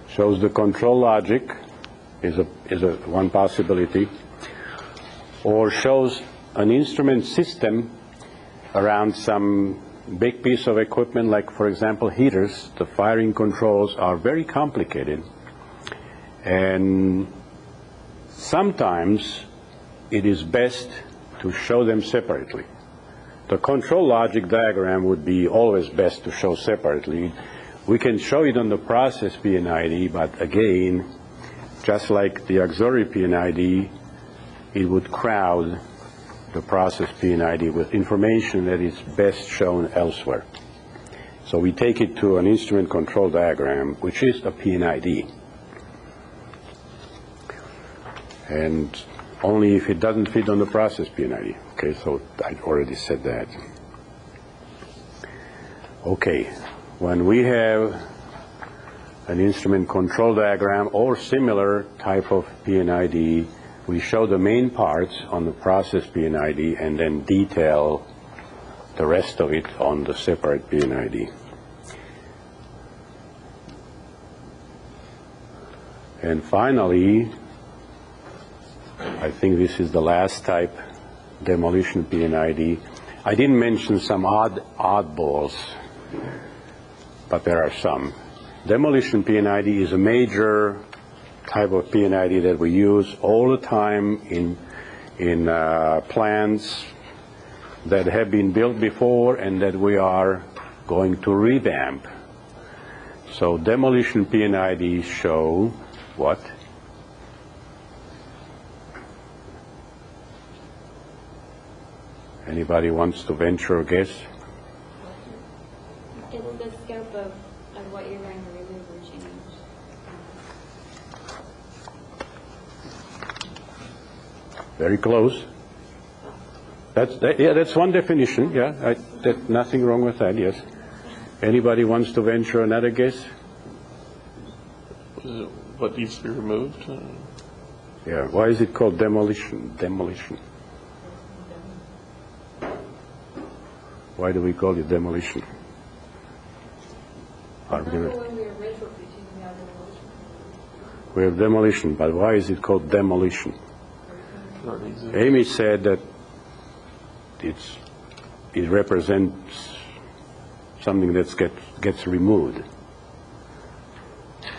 Shows the control logic is a one possibility, or shows an instrument system around some big piece of equipment, like for example heaters. The firing controls are very complicated, and sometimes it is best to show them separately. The control logic diagram would be always best to show separately. We can show it on the process PNID, but again, just like the auxiliary PNID, it would crowd the process PNID with information that is best shown elsewhere. So we take it to an instrument control diagram, which is a PNID. And only if it doesn't fit on the process PNID. Okay, so I already said that. Okay, when we have an instrument control diagram or similar type of PNID, we show the main parts on the process PNID and then detail the rest of it on the separate PNID. And finally, I think this is the last type, demolition PNID. I didn't mention some oddballs, but there are some. Demolition PNID is a major type of PNID that we use all the time in plants that have been built before and that we are going to revamp. So demolition PNIDs show what? Anybody wants to venture a guess? It's the scope of what you're going to remove or change. Very close. That's one definition. Yeah, nothing wrong with that. Yes. Anybody wants to venture another guess? What needs to be removed? Yeah. Why is it called demolition? Demolition. Why do we call it demolition? We have demolition, but why is it called demolition? Amy said that it represents something that gets removed.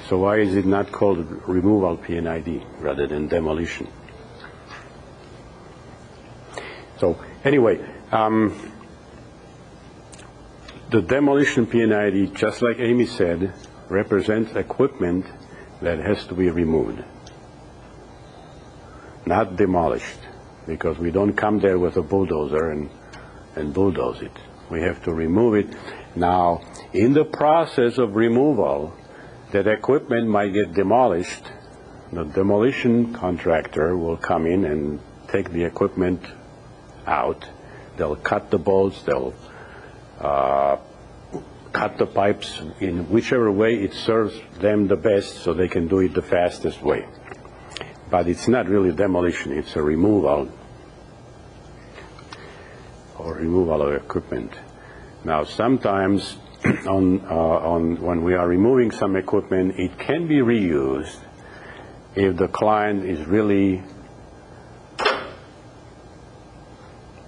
So why is it not called removal PNID rather than demolition? So anyway, the demolition PNID, just like Amy said, represents equipment that has to be removed, not demolished, because we don't come there with a bulldozer and bulldoze it. We have to remove it. Now, in the process of removal, that equipment might get demolished. The demolition contractor will come in and take the equipment out. They'll cut the bolts, they'll cut the pipes in whichever way it serves them the best so they can do it the fastest way. But it's not really demolition, it's a removal of equipment. Now sometimes when we are removing some equipment, it can be reused if the client is really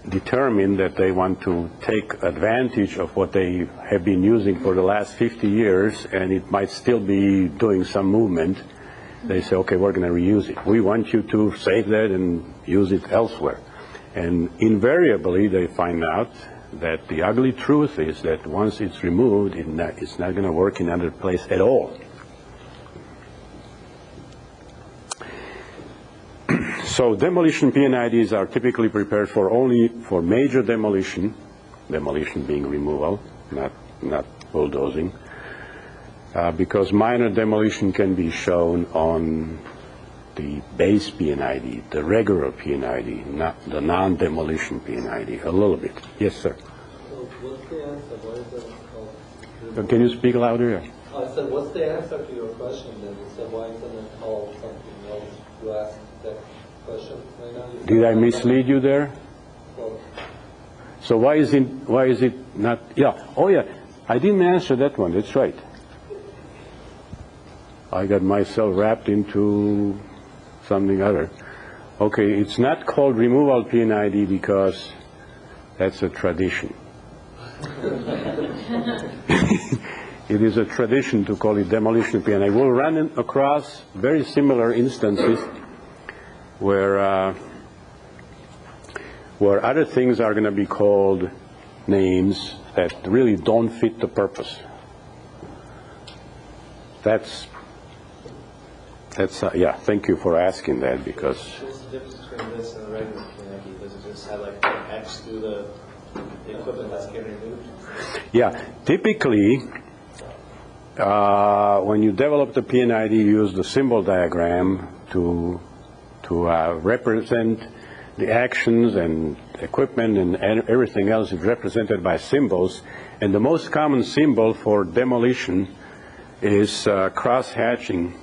determined that they want to take advantage of what they have been using for the last 50 years and it might still be doing some movement. They say, okay, we're going to reuse it. We want you to save that and use it elsewhere. And invariably they find out that the ugly truth is that once it's removed, it's not going to work in another place at all. So demolition PNIDs are typically prepared only for major demolition being removal, not bulldozing, because minor demolition can be shown on the base PNID, the regular PNID, not the non-demolition PNID, a little bit. Yes, sir. So what's the answer? Why is it called? Can you speak louder? I said, what's the answer to your question then? You said, why isn't it called something else? You asked that question right now. Did I mislead you there? Well, So why is it not? Yeah. Oh, yeah. I didn't answer that one. That's right. I got myself wrapped into something other. Okay, it's not called removal PNID because that's a tradition. It is a tradition to call it demolition PNID. We'll run across very similar instances where other things are going to be called names that really don't fit the purpose. That's yeah, thank you for asking that, because What's the difference between this and the regular PNID? Does it just have like an X through the equipment that's getting removed? yeah, typically when you develop the PNID, you use the symbol diagram to represent the actions and equipment and everything else is represented by symbols. And the most common symbol for demolition is cross-hatching.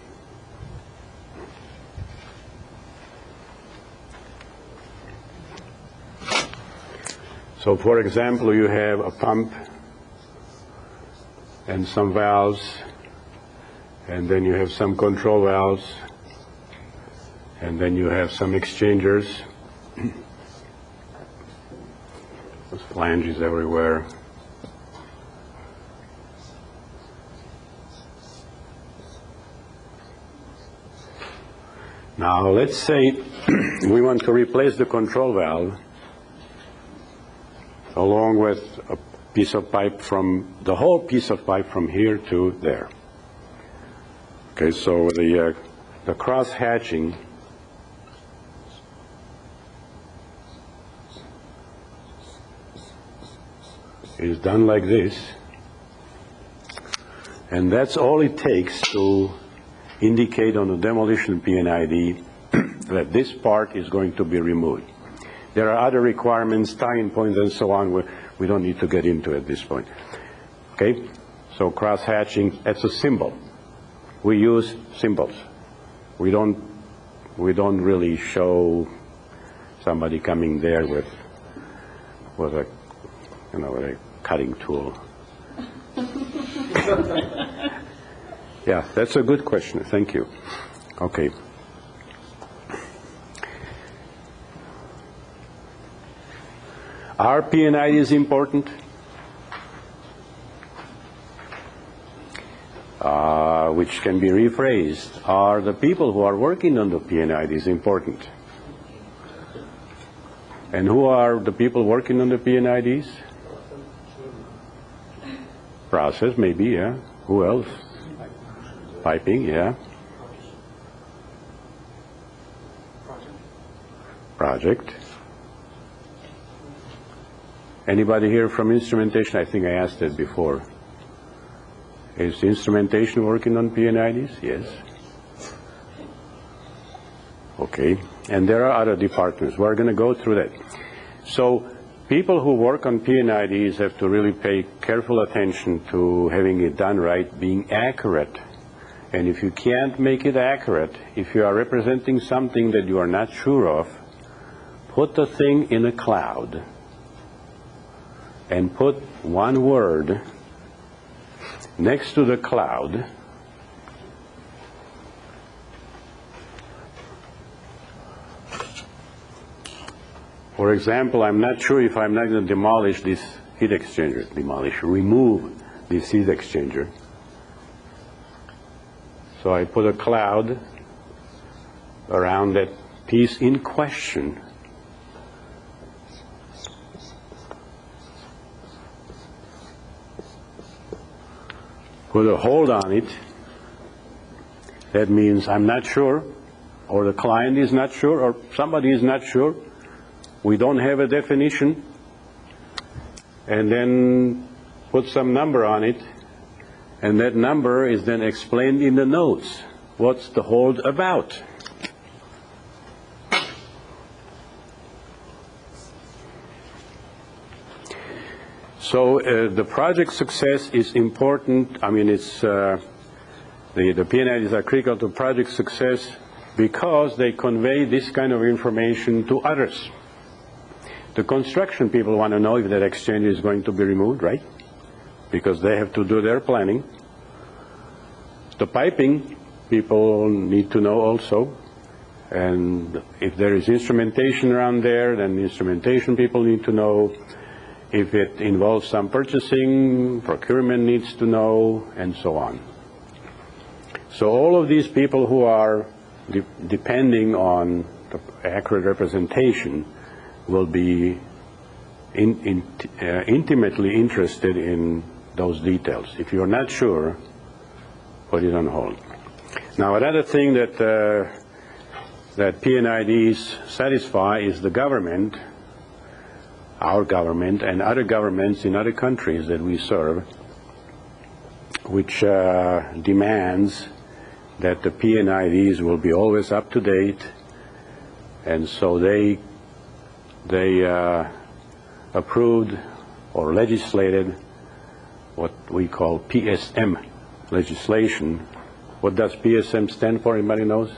So, for example, you have a pump and some valves, and then you have some control valves, and then you have some exchangers. There's flanges everywhere. Now, let's say we want to replace the control valve along with a piece of pipe the whole piece of pipe from here to there. Okay, so the cross-hatching is done like this, and that's all it takes to indicate on the demolition PNID that this part is going to be removed. There are other requirements, tie-in points and so on, we don't need to get into at this point. Okay, so cross-hatching, that's a symbol. We use symbols. We don't really show somebody coming there with a cutting tool. Yeah, that's a good question. Thank you. Okay. Are PNIDs important? Which can be rephrased. Are the people who are working on the PNIDs important? And who are the people working on the PNIDs? Process, maybe, yeah. Who else? Piping, yeah. Project. Anybody here from instrumentation? I think I asked that before. Is instrumentation working on PNIDs? Yes. Okay. And there are other departments. We're going to go through that. So people who work on PNIDs have to really pay careful attention to having it done right, being accurate. And if you can't make it accurate, if you are representing something that you are not sure of, put the thing in a cloud and put one word next to the cloud For example, I'm not sure if I'm not going to demolish this heat exchanger. Remove this heat exchanger. So I put a cloud around that piece in question. Put a hold on it. That means I'm not sure, or the client is not sure, or somebody is not sure. We don't have a definition. And then put some number on it. And that number is then explained in the notes. What's the hold about? So the project success is important. I mean, it's the PNIDs are critical to project success because they convey this kind of information to others. The construction people want to know if that exchange is going to be removed, right? Because they have to do their planning. The piping people need to know also. And if there is instrumentation around there, then the instrumentation people need to know. If it involves some purchasing, procurement needs to know, and so on. So all of these people who are depending on the accurate representation will be intimately interested in those details. If you're not sure, put it on hold. Now, another thing that PNIDs satisfy is the government, our government, and other governments in other countries that we serve, which demands that the PNIDs will be always up to date, and so they approved or legislated what we call PSM legislation. What does PSM stand for? Anybody knows?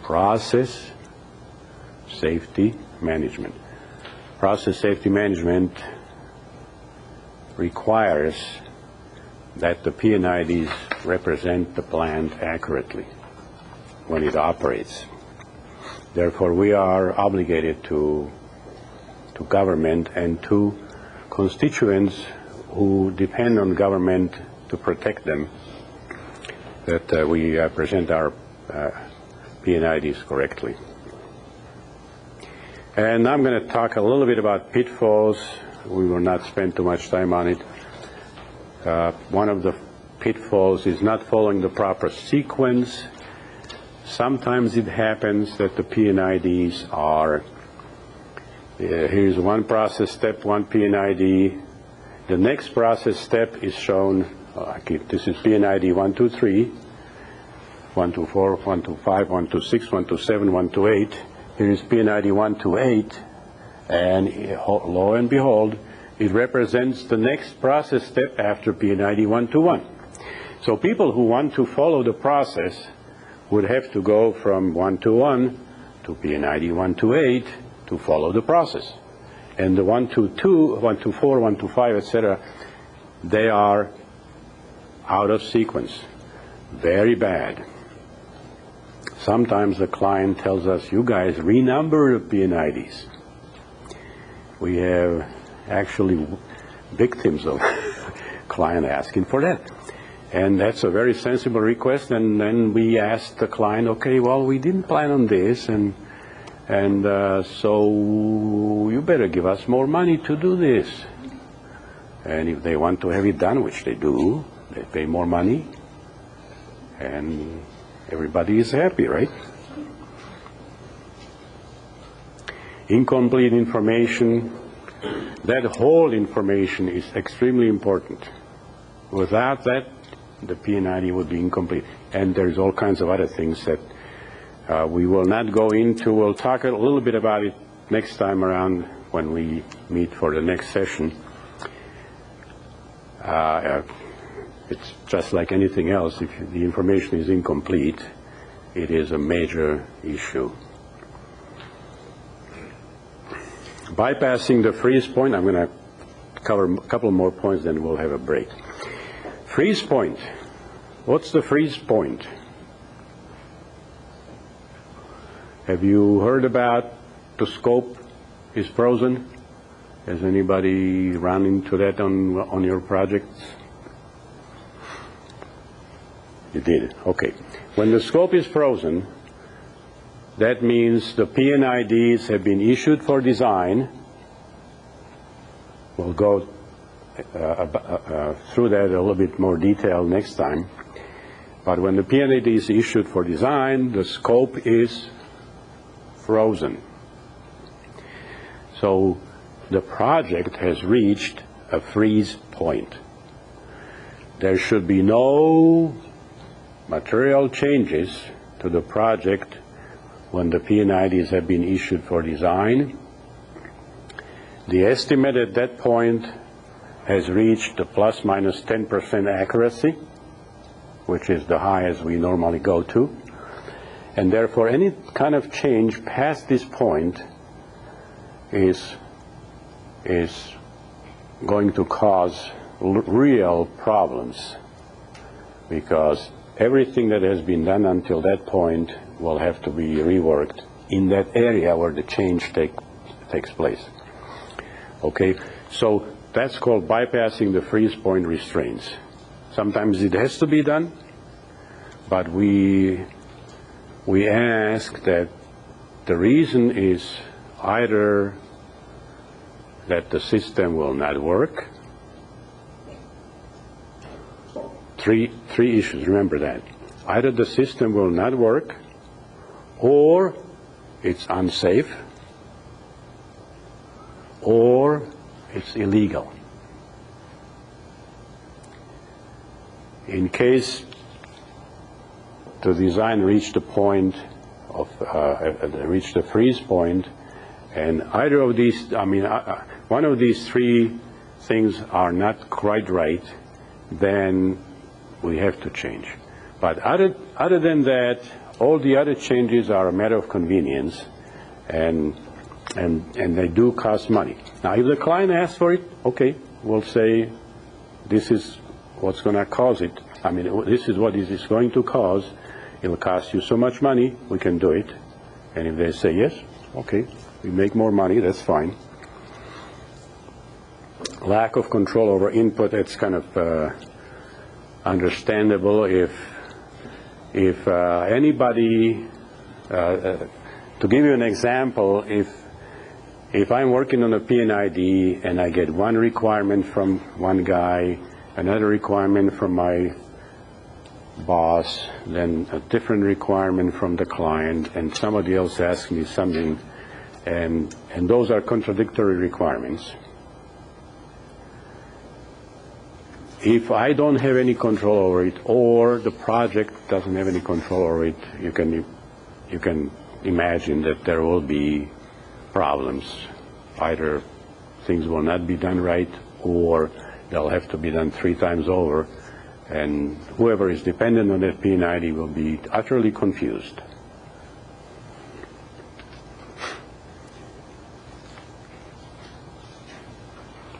Process Safety Management. Process Safety Management requires that the PNIDs represent the plant accurately when it operates. Therefore, we are obligated to government and to constituents who depend on government to protect them, that we present our PNIDs correctly. And I'm going to talk a little bit about pitfalls. We will not spend too much time on it. One of the pitfalls is not following the proper sequence. Sometimes it happens that the PNIDs are, here's one process step, one PNID. The next process step is shown, this is PNID 123, 124, 125, 126, 127, 128. Here is PNID 128, and lo and behold, it represents the next process step after PNID 121. So people who want to follow the process would have to go from 121 to PNID 128 to follow the process. And the 122, 124, 125, etc., they are out of sequence. Very bad. Sometimes the client tells us, you guys renumber the PNIDs. We have actually victims of client asking for that. And that's a very sensible request, and then we asked the client, okay, well, we didn't plan on this, and so you better give us more money to do this. And if they want to have it done, which they do, they pay more money, and everybody is happy, right? Incomplete information, that whole information is extremely important. Without that, the PNID would be incomplete. And there's all kinds of other things that we will not go into. We'll talk a little bit about it next time around when we meet for the next session. It's just like anything else. If the information is incomplete, it is a major issue. Bypassing the freeze point, I'm going to cover a couple more points, then we'll have a break. Freeze point. What's the freeze point? Have you heard about the scope is frozen? Has anybody run into that on your projects? You did. Okay. When the scope is frozen, that means the PNIDs have been issued for design. We'll go through that a little bit more detail next time. But when the PNID is issued for design, the scope is frozen. So the project has reached a freeze point. There should be no material changes to the project when the PNIDs have been issued for design. The estimate at that point has reached the plus minus 10% accuracy, which is the highest we normally go to. And therefore, any kind of change past this point is going to cause real problems, because everything that has been done until that point will have to be reworked in that area where the change takes place. Okay, so that's called bypassing the freeze point restraints. Sometimes it has to be done, but we ask that the reason is either that the system will not work. Three issues, remember that. Either the system will not work, or it's unsafe, or it's illegal. In case the design reached the point of reached the freeze point, and either of these, one of these three things are not quite right, then we have to change. But other than that, all the other changes are a matter of convenience, and they do cost money. Now, if the client asks for it, okay, we'll say this is what's going to cause it. This is what it is going to cause. It'll cost you so much money, we can do it. And if they say yes, okay, we make more money, that's fine. Lack of control over input, that's kind of understandable. If anybody, to give you an example, if I'm working on a PNID and I get one requirement from one guy, another requirement from my boss, then a different requirement from the client, and somebody else asks me something, and those are contradictory requirements. If I don't have any control over it, or the project doesn't have any control over it, you can imagine that there will be problems. Either things will not be done right, or they'll have to be done 3 times over, and whoever is dependent on that PNID will be utterly confused.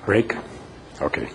Rick? Okay.